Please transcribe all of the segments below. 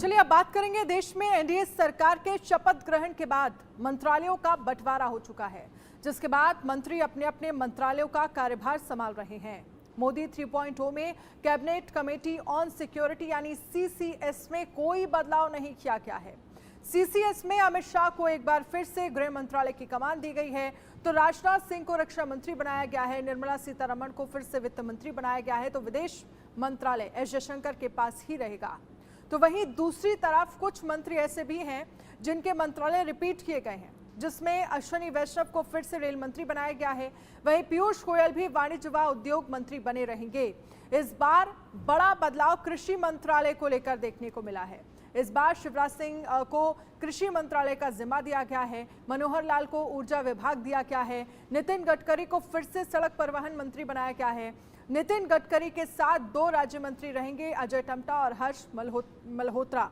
चलिए अब बात करेंगे देश में एनडीए सरकार के शपथ ग्रहण के बाद मंत्रालयों का बंटवारा हो चुका है, जिसके बाद मंत्री अपने अपने मंत्रालयों का कार्यभार संभाल रहे हैं। मोदी 3.0 में कैबिनेट कमेटी ऑन सिक्योरिटी यानी सीसीएस में कोई बदलाव नहीं किया गया है। सीसीएस में अमित शाह को एक बार फिर से गृह मंत्रालय की कमान दी गई है, तो राजनाथ सिंह को रक्षा मंत्री बनाया गया है, निर्मला सीतारमण को फिर से वित्त मंत्री बनाया गया है, तो विदेश मंत्रालय एस जयशंकर के पास ही रहेगा। तो वहीं दूसरी तरफ कुछ मंत्री ऐसे भी हैं जिनके मंत्रालय रिपीट किए गए हैं, जिसमें अश्विनी वैष्णव को फिर से रेल मंत्री बनाया गया है। वहीं पीयूष गोयल भी वाणिज्य व उद्योग मंत्री बने रहेंगे। इस बार बड़ा बदलाव कृषि मंत्रालय को लेकर देखने को मिला है। इस बार शिवराज सिंह को कृषि मंत्रालय का जिम्मा दिया गया है, मनोहर लाल को ऊर्जा विभाग दिया गया है, नितिन गडकरी को फिर से सड़क परिवहन मंत्री बनाया गया है। नितिन गडकरी के साथ 2 राज्य मंत्री रहेंगे, अजय टम्टा और हर्ष मल्होत्रा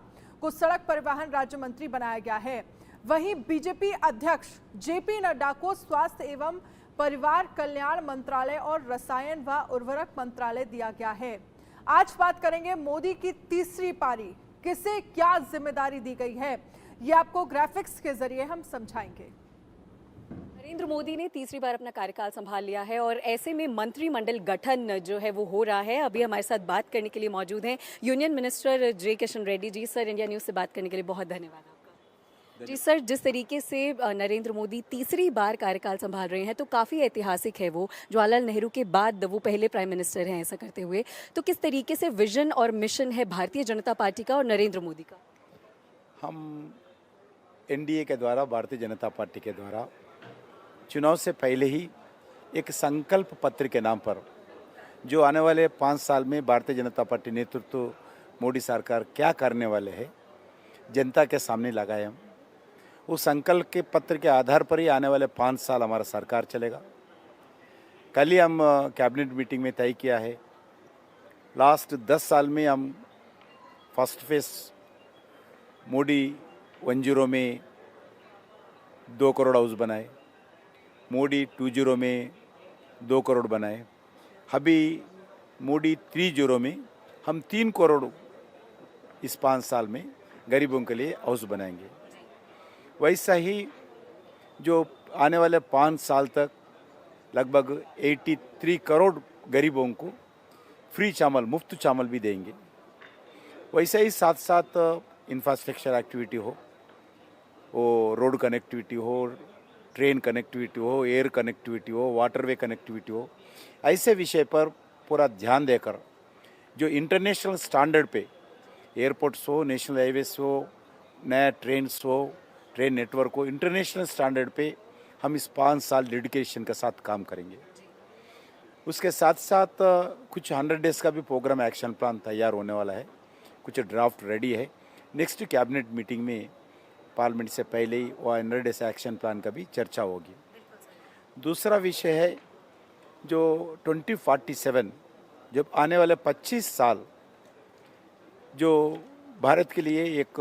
को सड़क परिवहन राज्य मंत्री बनाया गया है। वहीं बीजेपी अध्यक्ष जेपी नड्डा को स्वास्थ्य एवं परिवार कल्याण मंत्रालय और रसायन व उर्वरक मंत्रालय दिया गया है। आज बात करेंगे मोदी की तीसरी पारी, किसे क्या जिम्मेदारी दी गई है, ये आपको ग्राफिक्स के जरिए हम समझाएंगे। नरेंद्र मोदी ने तीसरी बार अपना कार्यकाल संभाल लिया है और ऐसे में मंत्रिमंडल गठन जो है वो हो रहा है। अभी हमारे साथ बात करने के लिए मौजूद हैं यूनियन मिनिस्टर जे Kishan Reddy ji. Sir, India news से बात करने के लिए बहुत धन्यवाद आपका। जी सर, जिस तरीके से नरेंद्र मोदी तीसरी बार कार्यकाल संभाल रहे हैं तो काफ़ी ऐतिहासिक है वो। जवाहरलाल नेहरू के बाद वो पहले प्राइम मिनिस्टर हैं ऐसा करते हुए। तो किस तरीके से विजन और मिशन है भारतीय जनता पार्टी का और नरेंद्र मोदी का? हम एनडीए के द्वारा, भारतीय जनता पार्टी के द्वारा चुनाव से पहले ही एक संकल्प पत्र के नाम पर जो आने वाले 5 साल में भारतीय जनता पार्टी नेतृत्व मोदी सरकार क्या करने वाले हैं जनता के सामने लगाए। हम उस संकल्प के पत्र के आधार पर ही आने वाले 5 साल हमारा सरकार चलेगा। कल ही हम कैबिनेट मीटिंग में तय किया है, लास्ट 10 साल में हम फर्स्ट फेज मोदी 10 में 2 करोड़ हाउस बनाए, मोदी 20 में 2 करोड़ बनाए, अभी मोदी 30 में हम 3 करोड़ इस 5 साल में गरीबों के लिए हाउस बनाएंगे। वैसा ही जो आने वाले 5 साल तक लगभग 83 करोड़ गरीबों को फ्री चावल, मुफ्त चावल भी देंगे। वैसा ही साथ साथ इंफ्रास्ट्रक्चर एक्टिविटी हो, वो रोड कनेक्टिविटी हो, ट्रेन कनेक्टिविटी हो, एयर कनेक्टिविटी हो, वाटरवे कनेक्टिविटी हो, ऐसे विषय पर पूरा ध्यान देकर जो इंटरनेशनल स्टैंडर्ड पे एयरपोर्ट्स हो, नेशनल हाईवेज हो, नया ट्रेन्स हो, ट्रेन नेटवर्क हो, इंटरनेशनल स्टैंडर्ड पे हम इस 5 साल डेडिकेशन के साथ काम करेंगे। उसके साथ साथ कुछ 100 डेज़ का भी प्रोग्राम एक्शन प्लान तैयार होने वाला है, कुछ ड्राफ्ट रेडी है। नेक्स्ट कैबिनेट मीटिंग में पार्लियामेंट से पहले ही वो 100 डेज एक्शन प्लान का भी चर्चा होगी। दूसरा विषय है जो 2047, जब आने वाले 25 साल जो भारत के लिए एक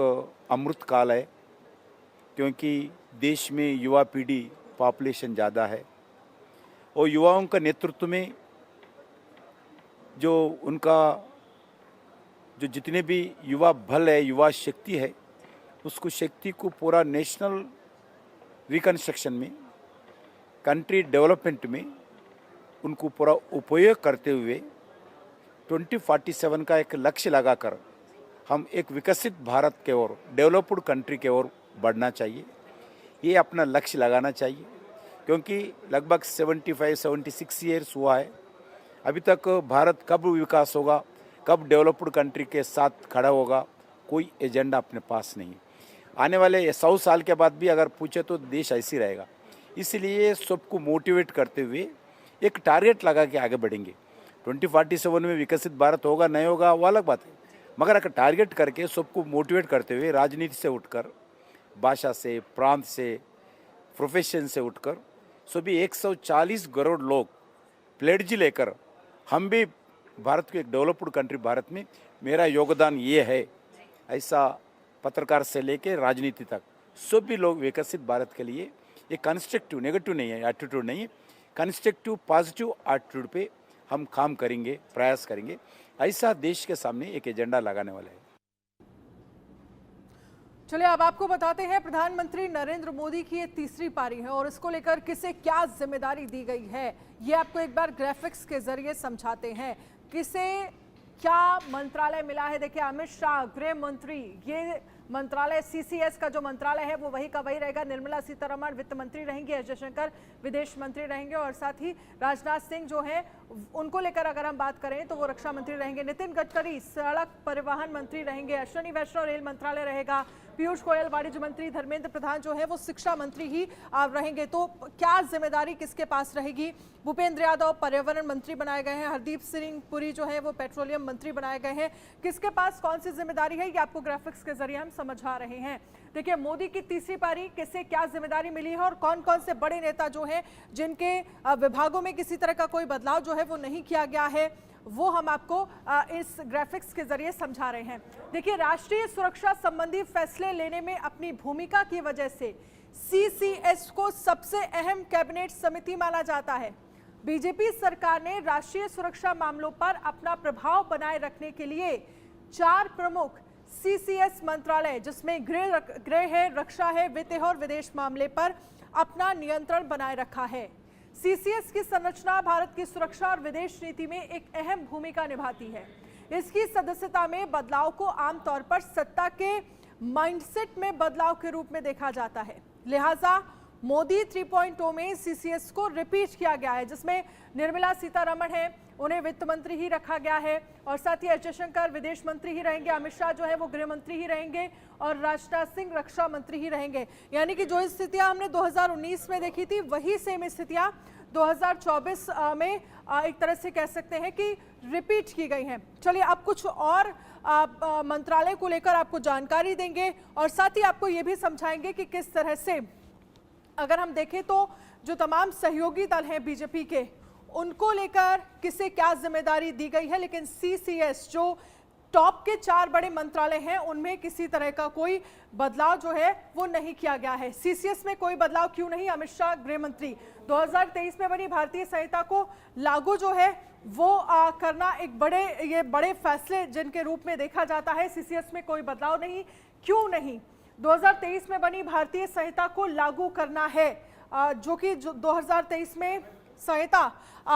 अमृत काल है, क्योंकि देश में युवा पीढ़ी पॉपुलेशन ज़्यादा है और युवाओं का नेतृत्व में जो उनका जो जितने भी युवा बल है, युवा शक्ति है, उसको शक्ति को पूरा नेशनल रिकन्स्ट्रक्शन में, कंट्री डेवलपमेंट में उनको पूरा उपयोग करते हुए 2047 का एक लक्ष्य लगाकर हम एक विकसित भारत के ओर, डेवलप्ड कंट्री के ओर बढ़ना चाहिए। ये अपना लक्ष्य लगाना चाहिए, क्योंकि लगभग 75-76 ईयर्स हुआ है, अभी तक भारत कब विकास होगा, कब डेवलप्ड कंट्री के साथ खड़ा होगा, कोई एजेंडा अपने पास नहीं। आने वाले 100 साल के बाद भी अगर पूछे तो देश ऐसे ही रहेगा। इसलिए सबको मोटिवेट करते हुए एक टारगेट लगा के आगे बढ़ेंगे। 2047 में विकसित भारत होगा नहीं होगा वो अलग बात है, मगर अगर टारगेट करके सबको मोटिवेट करते हुए राजनीति से उठकर, भाषा से, प्रांत से, प्रोफेशन से उठकर सभी 140 करोड़ लोग प्लेडजी लेकर हम भी भारत के एक डेवलप्ड कंट्री, भारत में मेरा योगदान ये है, ऐसा पत्रकार से लेके राजनीति तक सभी लोग विकसित भारत के लिए एक कंस्ट्रक्टिव, नेगेटिव नहीं है, एटीट्यूड नहीं है, कंस्ट्रक्टिव पॉजिटिव एटीट्यूड पे हम काम करेंगे, प्रयास करेंगे। ऐसा देश के सामने एक एजेंडा लगाने वाला है। चलिए अब आपको बताते हैं प्रधानमंत्री नरेंद्र मोदी की ये तीसरी पारी है और इसको लेकर किसे क्या जिम्मेदारी दी गई है, ये आपको एक बार ग्राफिक्स के जरिए समझाते हैं। किसे क्या मंत्रालय मिला है। देखिए अमित शाह गृह मंत्री, ये मंत्रालय सीसीएस का जो मंत्रालय है वो वही का वही रहेगा। निर्मला सीतारमण वित्त मंत्री रहेंगे, एस जयशंकर विदेश मंत्री रहेंगे और साथ ही राजनाथ सिंह जो है उनको लेकर अगर हम बात करें तो वो रक्षा मंत्री रहेंगे। नितिन गडकरी सड़क परिवहन मंत्री रहेंगे। अश्विनी वैष्णव रेल मंत्रालय रहेगा। पीयूष गोयल वाणिज्य मंत्री। धर्मेंद्र प्रधान जो है वो शिक्षा मंत्री ही रहेंगे। तो क्या जिम्मेदारी किसके पास रहेगी। भूपेंद्र यादव पर्यावरण मंत्री बनाए गए हैं। हरदीप सिंह पुरी जो है वो पेट्रोलियम मंत्री बनाए गए हैं। किसके पास कौन सी जिम्मेदारी है ये आपको ग्राफिक्स के जरिए हम समझा रहे हैं। देखिए मोदी की तीसरी पारी, किसे क्या जिम्मेदारी मिली है और कौन कौन से बड़े नेता जो हैं जिनके विभागों में किसी तरह का कोई बदलाव जो है वो नहीं किया गया है, वो हम आपको इस ग्राफिक्स के जरिए समझा रहे हैं। देखिए राष्ट्रीय सुरक्षा संबंधी फैसले लेने में अपनी भूमिका की वजह से सीसीएस को सबसे अहम कैबिनेट समिति माना जाता है। बीजेपी सरकार ने राष्ट्रीय सुरक्षा मामलों पर अपना प्रभाव बनाए रखने के लिए 4 प्रमुख सीसीएस मंत्रालय, जिसमें गृह है, रक्षा है, वित्त है और विदेश मामले पर अपना नियंत्रण बनाए रखा है। सीसीएस की संरचना भारत की सुरक्षा और विदेश नीति में एक अहम भूमिका निभाती है। इसकी सदस्यता में बदलाव को आमतौर पर सत्ता के माइंडसेट में बदलाव के रूप में देखा जाता है। लिहाजा मोदी 3.0 में सीसीएस को रिपीट किया गया है, जिसमें निर्मला सीतारमण है, उन्हें वित्त मंत्री ही रखा गया है और साथ ही एस जयशंकर विदेश मंत्री ही रहेंगे। अमित शाह जो है वो गृह मंत्री ही रहेंगे और राजनाथ सिंह रक्षा मंत्री ही रहेंगे। यानी कि जो स्थितियां हमने 2019 में देखी थी वही सेम स्थितियां 2024 में एक तरह से कह सकते हैं कि रिपीट की गई हैं। चलिए अब कुछ और मंत्रालय को लेकर आपको जानकारी देंगे और साथ ही आपको ये भी समझाएंगे कि किस तरह से अगर हम देखें तो जो तमाम सहयोगी दल हैं बीजेपी के, उनको लेकर किसे क्या जिम्मेदारी दी गई है। लेकिन सीसीएस जो टॉप के 4 बड़े मंत्रालय हैं उनमें किसी तरह का कोई बदलाव जो है वो नहीं किया गया है। सीसीएस में कोई बदलाव क्यों नहीं। अमित शाह गृह मंत्री, 2023 में बनी भारतीय संहिता को लागू जो है वो करना एक बड़े फैसले जिनके रूप में देखा जाता है। सीसीएस में कोई बदलाव नहीं, क्यों नहीं। 2023 में बनी भारतीय संहिता को लागू करना है, जो कि 2023 में संहिता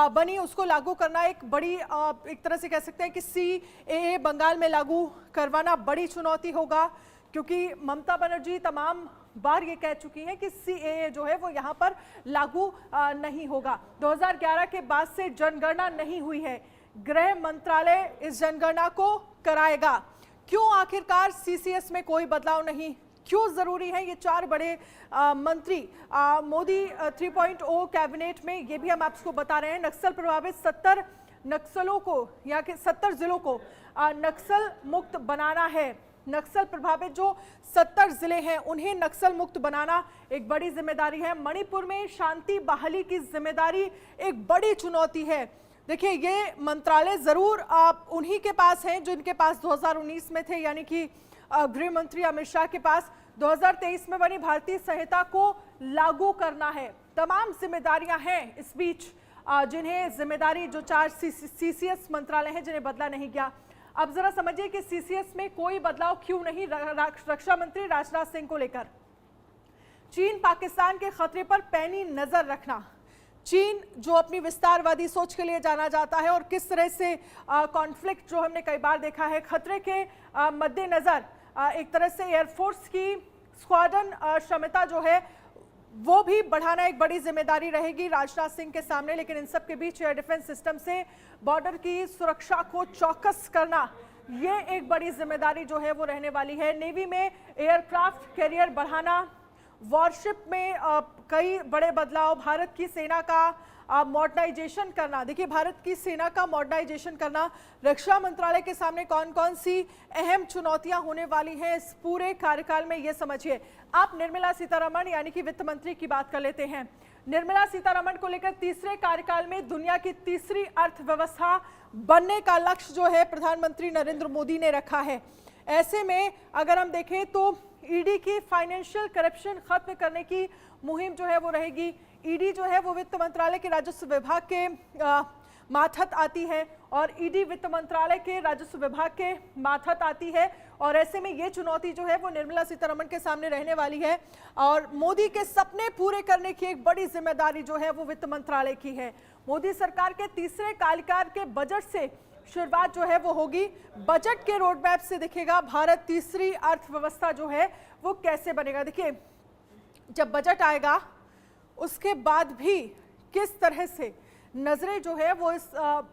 बनी उसको लागू करना एक बड़ी एक तरह से कह सकते हैं कि सीएए बंगाल में लागू करवाना बड़ी चुनौती होगा, क्योंकि ममता बनर्जी तमाम बार ये कह चुकी हैं कि सीएए जो है वो यहाँ पर लागू नहीं होगा। 2011 के बाद से जनगणना नहीं हुई है, गृह मंत्रालय इस जनगणना को कराएगा। क्यों आखिरकार सीसीएस में कोई बदलाव नहीं, क्यों जरूरी है ये 4 बड़े मंत्री मोदी 3.0 कैबिनेट में, ये भी हम आपको बता रहे हैं। नक्सल प्रभावित 70 नक्सलों को या कि 70 जिलों को नक्सल मुक्त बनाना है। नक्सल प्रभावित जो 70 जिले हैं उन्हें नक्सल मुक्त बनाना एक बड़ी जिम्मेदारी है। मणिपुर में शांति बहाली की जिम्मेदारी एक बड़ी चुनौती है। देखिए ये मंत्रालय जरूर उन्हीं के पास हैं जिनके पास 2019 में थे, यानी कि गृह मंत्री अमित शाह के पास। 2023 में बनी भारतीय संहिता को लागू करना है। तमाम जिम्मेदारियां हैं इस बीच, जिन्हें जिम्मेदारी जो 4 सीसीएस मंत्रालय हैं जिन्हें बदला नहीं गया। अब जरा समझिए कि सीसीएस में कोई बदलाव क्यों नहीं। रक्षा मंत्री राजनाथ सिंह को लेकर चीन पाकिस्तान के खतरे पर पैनी नजर रखना। चीन जो अपनी विस्तारवादी सोच के लिए जाना जाता है और किस तरह से कॉन्फ्लिक्ट जो हमने कई बार देखा है, खतरे के मद्देनजर एक तरह से एयरफोर्स की स्क्वाड्रन क्षमता जो है वो भी बढ़ाना एक बड़ी जिम्मेदारी रहेगी राजनाथ सिंह के सामने। लेकिन इन सब के बीच एयर डिफेंस सिस्टम से बॉर्डर की सुरक्षा को चौकस करना, ये एक बड़ी जिम्मेदारी जो है वो रहने वाली है। नेवी में एयरक्राफ्ट कैरियर बढ़ाना, वॉरशिप में कई बड़े बदलाव, भारत की सेना का मॉडर्नाइजेशन करना। देखिए भारत की सेना का मॉडर्नाइजेशन करना, रक्षा मंत्रालय के सामने कौन कौन सी अहम चुनौतियां होने वाली हैं इस पूरे कार्यकाल में, ये समझिए। आप निर्मला सीतारमण यानी कि वित्त मंत्री की बात कर लेते हैं। निर्मला सीतारमण को लेकर तीसरे कार्यकाल में दुनिया की तीसरी अर्थव्यवस्था बनने का लक्ष्य जो है प्रधानमंत्री नरेंद्र मोदी ने रखा है। ऐसे में अगर हम देखें तो ईडी की फाइनेंशियल करप्शन खत्म करने की मुहिम जो है वो रहेगी। ईडी जो है वो वित्त मंत्रालय के राजस्व विभाग के मातहत आती है और ईडी वित्त मंत्रालय के राजस्व विभाग के मातहत आती है और ऐसे में ये चुनौती जो है वो निर्मला सीतारमण के सामने रहने वाली है और मोदी के सपने पूरे करने की एक बड़ी जिम्मेदारी जो है वो वित्त मंत्रालय की है। मोदी सरकार के तीसरे कार्यकाल के बजट से शुरुआत जो है वो होगी। बजट के रोड मैप से दिखेगा भारत तीसरी अर्थव्यवस्था जो है वो कैसे बनेगा। देखिए, जब बजट आएगा उसके बाद भी किस तरह से नजरें जो है वो इस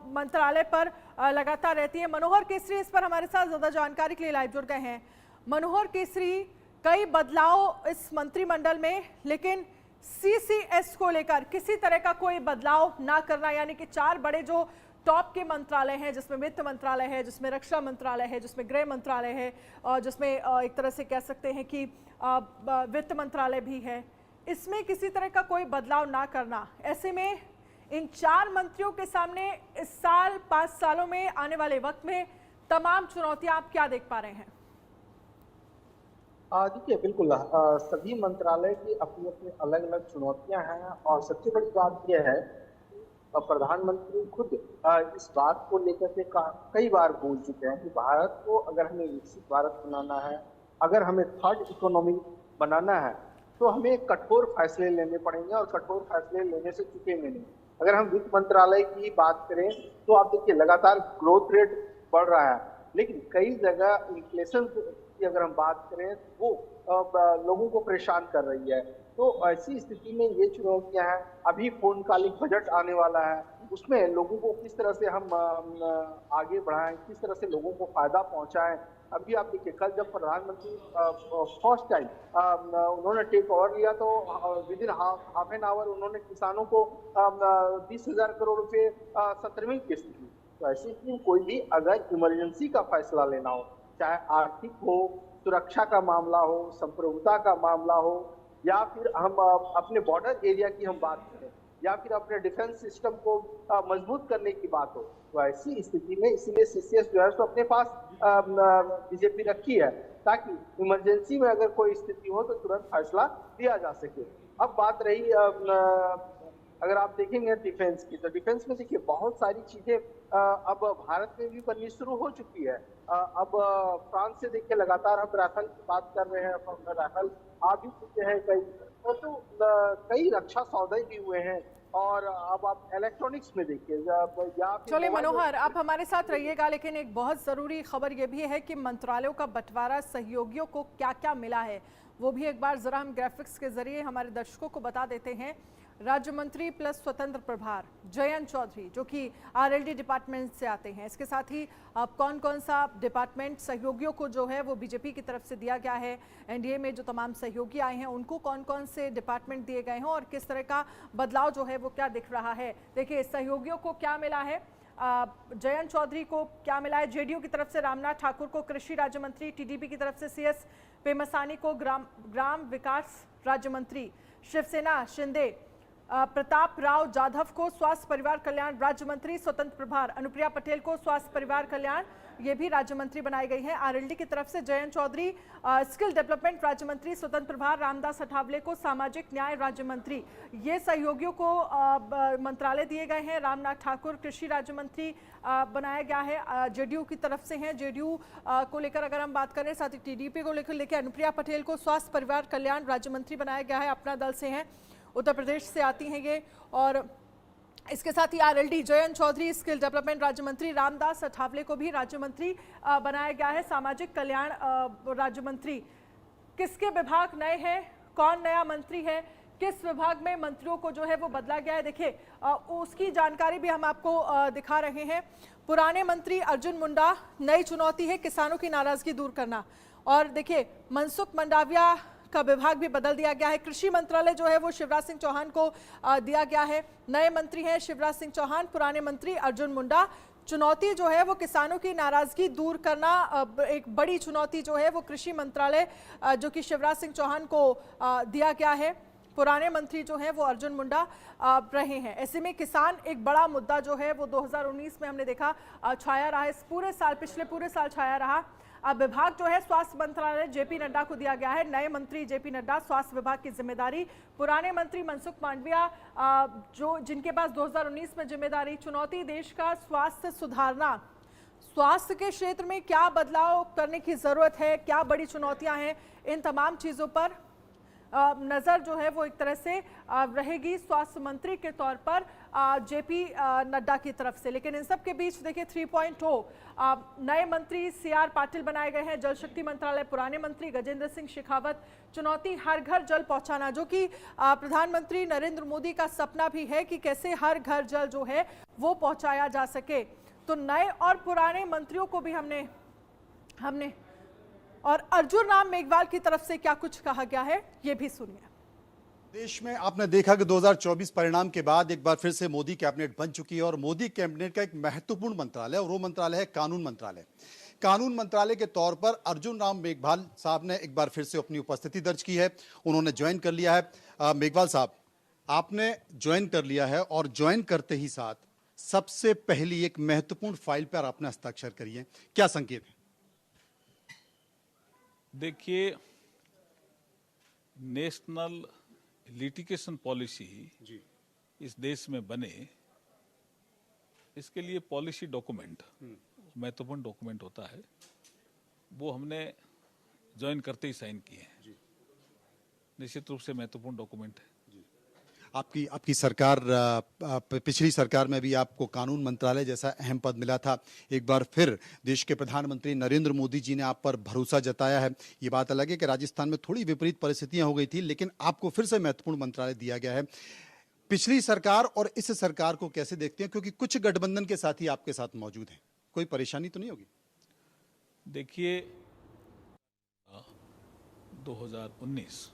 मंत्रालय पर लगातार रहती है। मनोहर केसरी इस पर हमारे साथ ज्यादा जानकारी के लिए लाइव जुड़ गए हैं। मनोहर केसरी, कई बदलाव इस मंत्रिमंडल में, लेकिन सीसीएस को लेकर किसी तरह का कोई बदलाव ना करना, यानी कि 4 बड़े जो टॉप के मंत्रालय हैं, जिसमें वित्त मंत्रालय है, जिसमें रक्षा मंत्रालय है, जिसमें गृह मंत्रालय है और जिसमें एक तरह से कह सकते हैं कि वित्त मंत्रालय भी है, इसमें किसी तरह का कोई बदलाव ना करना। ऐसे में इन 4 मंत्रियों के सामने इस साल 5 सालों में आने वाले वक्त में तमाम चुनौतियां आप क्या देख पा रहे हैं? देखिए, बिल्कुल सभी मंत्रालय की अपनी अपनी अलग अलग चुनौतियां हैं और सबसे बड़ी बात यह है प्रधानमंत्री खुद इस बात को लेकर के कई बार बोल चुके हैं कि भारत को अगर हमें विकसित भारत बनाना है, अगर हमें थर्ड इकोनॉमी बनाना है, तो हमें कठोर फैसले लेने पड़ेंगे और कठोर फैसले लेने से चुकेंगे नहीं। अगर हम वित्त मंत्रालय की बात करें तो आप देखिए लगातार ग्रोथ रेट बढ़ रहा है, लेकिन कई जगह इन्फ्लेशन की अगर हम बात करें वो लोगों को परेशान कर रही है। तो ऐसी स्थिति में ये चुनौतियां हैं। अभी पूर्णकालिक बजट आने वाला है, उसमें लोगों को किस तरह से हम आगे बढ़ाएं, किस तरह से लोगों को फायदा पहुंचाएं। अभी आप देखिए, कल जब प्रधानमंत्री फर्स्ट टाइम उन्होंने टेक ओवर लिया तो with in half an hour उन्होंने किसानों को 20,000 करोड़ रुपए 17वीं किस्त दी। तो ऐसी स्थिति कोई भी अगर इमरजेंसी का फैसला लेना हो, चाहे आर्थिक हो, सुरक्षा का मामला हो, संप्रभुता का मामला हो, या फिर हम अपने बॉर्डर एरिया की हम बात करें, या फिर अपने डिफेंस सिस्टम को मजबूत करने की बात हो, तो ऐसी स्थिति में इसीलिए सीसीएस जो है तो अपने पास बीजेपी रखी है ताकि इमरजेंसी में अगर कोई स्थिति हो तो तुरंत फैसला लिया जा सके। अब बात रही अगर आप देखेंगे डिफेंस की, तो डिफेंस में देखिए बहुत सारी चीजें अब भारत में भी बननी शुरू हो चुकी है। अब फ्रांस से देखिए लगातार हम राफेल की बात कर रहे हैं, राफेल आ भी चुके हैं तो कई रक्षा सौदे भी हुए हैं। और अब आप इलेक्ट्रॉनिक्स में देखिए या चलिए मनोहर, आप हमारे साथ रहिएगा, लेकिन एक बहुत ज़रूरी खबर ये भी है कि मंत्रालयों का बंटवारा, सहयोगियों को क्या क्या मिला है वो भी एक बार ज़रा हम ग्राफिक्स के जरिए हमारे दर्शकों को बता देते हैं। राज्य मंत्री प्लस स्वतंत्र प्रभार जयंत चौधरी जो कि आरएलडी डिपार्टमेंट से आते हैं, इसके साथ ही अब कौन कौन सा डिपार्टमेंट सहयोगियों को जो है वो बीजेपी की तरफ से दिया गया है, एनडीए में जो तमाम सहयोगी आए हैं उनको कौन कौन से डिपार्टमेंट दिए गए हैं और किस तरह का बदलाव जो है वो क्या दिख रहा है। देखिए, सहयोगियों को क्या मिला है, जयंत चौधरी को क्या मिला है, जेडीयू की तरफ से रामनाथ ठाकुर को कृषि राज्य मंत्री, टीडीपी की तरफ से सीएस पेमसानी को ग्राम विकास राज्य मंत्री, शिवसेना शिंदे प्रताप राव जाधव को स्वास्थ्य परिवार कल्याण राज्य मंत्री स्वतंत्र प्रभार, अनुप्रिया पटेल को स्वास्थ्य परिवार कल्याण ये भी राज्य मंत्री बनाई गई हैं। आरएलडी की तरफ से जयंत चौधरी स्किल डेवलपमेंट राज्य मंत्री, स्वतंत्र प्रभार रामदास अठावले को सामाजिक न्याय राज्य मंत्री, ये सहयोगियों को मंत्रालय दिए गए हैं। रामनाथ ठाकुर कृषि राज्य मंत्री बनाया गया है, जेडीयू की तरफ से हैं। जेडीयू को लेकर अगर हम बात करें, साथ ही टीडीपी को लेकर अनुप्रिया पटेल को स्वास्थ्य परिवार कल्याण राज्य मंत्री बनाया गया है, अपना दल से हैं, उत्तर प्रदेश से आती हैं ये। और इसके साथ ही RLD Jayant Chaudhary skill development राज्य मंत्री, रामदास अठावले को भी राज्य मंत्री बनाया गया है, सामाजिक कल्याण राज्य मंत्री। किसके विभाग नए हैं, कौन नया मंत्री है, किस विभाग में मंत्रियों को जो है वो बदला गया है, देखिए उसकी जानकारी भी हम आपको दिखा रहे हैं। पुराने मंत्री अर्जुन मुंडा, नई चुनौती है किसानों की नाराजगी दूर करना। और देखिए मनसुख मंडाविया का विभाग भी बदल दिया गया है। कृषि मंत्रालय जो है वो शिवराज सिंह चौहान को दिया गया है। नए मंत्री हैं शिवराज सिंह चौहान, पुराने मंत्री अर्जुन मुंडा। चुनौती जो है वो किसानों की नाराजगी दूर करना, एक बड़ी चुनौती जो है वो कृषि मंत्रालय जो कि शिवराज सिंह चौहान को दिया गया है। पुराने मंत्री जो हैं वो अर्जुन मुंडा रहे हैं। ऐसे में किसान एक बड़ा मुद्दा जो है वो 2019 में हमने देखा छाया रहा, इस पूरे साल, पिछले पूरे साल छाया रहा। अब विभाग जो है स्वास्थ्य मंत्रालय जेपी नड्डा को दिया गया है, नए मंत्री जेपी नड्डा, स्वास्थ्य विभाग की जिम्मेदारी। पुराने मंत्री मनसुख मांडविया जो जिनके पास 2019 में जिम्मेदारी, चुनौती देश का स्वास्थ्य सुधारना। स्वास्थ्य के क्षेत्र में क्या बदलाव करने की जरूरत है, क्या बड़ी चुनौतियां हैं, इन तमाम चीजों पर नजर जो है वो एक तरह से रहेगी स्वास्थ्य मंत्री के तौर पर जेपी नड्डा की तरफ से। लेकिन इन सब के बीच देखिए 3.0 नए मंत्री सीआर पाटिल बनाए गए हैं, जल शक्ति मंत्रालय पुराने मंत्री गजेंद्र सिंह शेखावत। चुनौती हर घर जल पहुंचाना, जो कि प्रधानमंत्री नरेंद्र मोदी का सपना भी है कि कैसे हर घर जल जो है वो पहुंचाया जा सके। तो नए और पुराने मंत्रियों को भी हमने और अर्जुन राम मेघवाल की तरफ से क्या कुछ कहा गया है ये भी सुनिए। देश में आपने देखा कि 2024 परिणाम के बाद एक बार फिर से मोदी कैबिनेट बन चुकी है और मोदी कैबिनेट का एक महत्वपूर्ण मंत्रालय और वो मंत्रालय है कानून मंत्रालय। कानून मंत्रालय के तौर पर अर्जुन राम मेघवाल साहब ने एक बार फिर से अपनी उपस्थिति दर्ज की है, उन्होंने ज्वाइन कर लिया है। मेघवाल साहब, आपने ज्वाइन कर लिया है और ज्वाइन करते ही साथ सबसे पहली एक महत्वपूर्ण फाइल पर आपने हस्ताक्षर करी है, क्या संकेत है? देखिए, नेशनल लिटिगेशन पॉलिसी इस देश में बने, इसके लिए पॉलिसी डॉक्यूमेंट महत्वपूर्ण डॉक्यूमेंट होता है, वो हमने ज्वाइन करते ही साइन किए हैं। निश्चित रूप से महत्वपूर्ण डॉक्यूमेंट है। आपकी सरकार, पिछली सरकार में भी आपको कानून मंत्रालय जैसा अहम पद मिला था। एक बार फिर देश के प्रधानमंत्री नरेंद्र मोदी जी ने आप पर भरोसा जताया है। ये बात अलग है कि राजस्थान में थोड़ी विपरीत परिस्थितियां हो गई थी, लेकिन आपको फिर से महत्वपूर्ण मंत्रालय दिया गया है। पिछली सरकार और इस सरकार को कैसे देखते हैं, क्योंकि कुछ गठबंधन के साथी आपके साथ मौजूद हैं, कोई परेशानी तो नहीं होगी? देखिए, 2019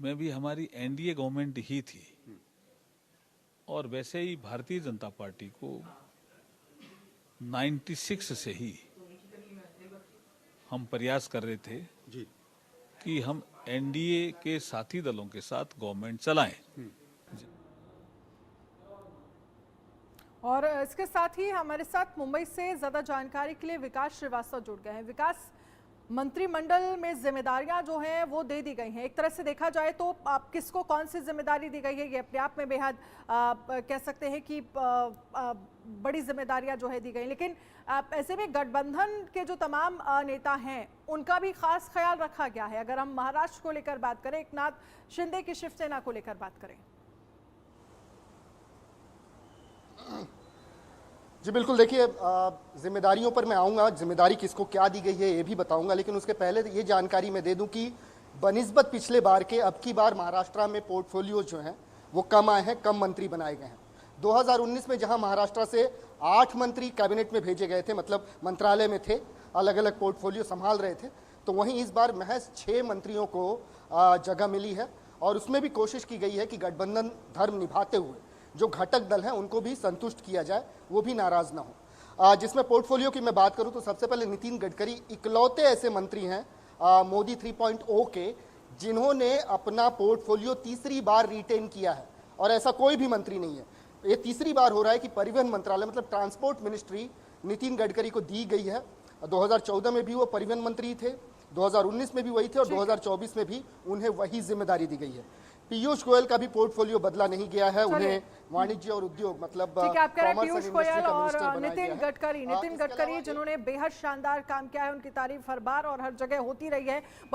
में भी हमारी एनडीए गवर्नमेंट ही थी और वैसे ही भारतीय जनता पार्टी को 96 से ही हम प्रयास कर रहे थे कि हम एनडीए के साथी दलों के साथ गवर्नमेंट चलाएं। और इसके साथ ही हमारे साथ मुंबई से ज्यादा जानकारी के लिए विकास श्रीवास्तव जुड़ गए हैं। विकास, मंत्रिमंडल में जिम्मेदारियां जो हैं वो दे दी गई हैं, एक तरह से देखा जाए तो आप किसको कौन सी जिम्मेदारी दी गई है ये अपने आप में बेहद कह सकते हैं कि बड़ी जिम्मेदारियां जो है दी गई। लेकिन ऐसे में गठबंधन के जो तमाम नेता हैं उनका भी खास ख्याल रखा गया है। अगर हम महाराष्ट्र को लेकर बात करें, एकनाथ शिंदे की शिवसेना को लेकर बात करें। जी बिल्कुल, देखिए जिम्मेदारियों पर मैं आऊँगा, जिम्मेदारी किसको क्या दी गई है ये भी बताऊंगा, लेकिन उसके पहले ये जानकारी मैं दे दूं कि बनिस्बत पिछले बार के अब की बार महाराष्ट्र में पोर्टफोलियो जो हैं वो कम आए हैं, कम मंत्री बनाए गए हैं। 2019 में जहां महाराष्ट्र से 8 मंत्री कैबिनेट में भेजे गए थे, मतलब मंत्रालय में थे, अलग अलग पोर्टफोलियो संभाल रहे थे, तो वहीं इस बार महज 6 मंत्रियों को जगह मिली है और उसमें भी कोशिश की गई है कि गठबंधन धर्म निभाते हुए जो घटक दल हैं उनको भी संतुष्ट किया जाए, वो भी नाराज ना हो। जिसमें पोर्टफोलियो की मैं बात करूं तो सबसे पहले नितिन गडकरी इकलौते ऐसे मंत्री हैं मोदी 3.0 के जिन्होंने अपना पोर्टफोलियो तीसरी बार रिटेन किया है, और ऐसा कोई भी मंत्री नहीं है। ये तीसरी बार हो रहा है कि परिवहन मंत्रालय मतलब ट्रांसपोर्ट मिनिस्ट्री नितिन गडकरी को दी गई है। 2014 में भी वो परिवहन मंत्री थे, 2019 में भी वही थे और 2024 में भी उन्हें वही जिम्मेदारी दी गई है। पीयूष गोयल का भी पोर्टफोलियो बदला नहीं गया है, उन्हें वाणिज्य और उद्योग मतलब ठीक है, आप कह रहे हैं पीयूष गोयल और नितिन गडकरी जिन्होंने बेहद शानदार काम किया है, उनकी तारीफ हर बार और हर जगह होती रही है।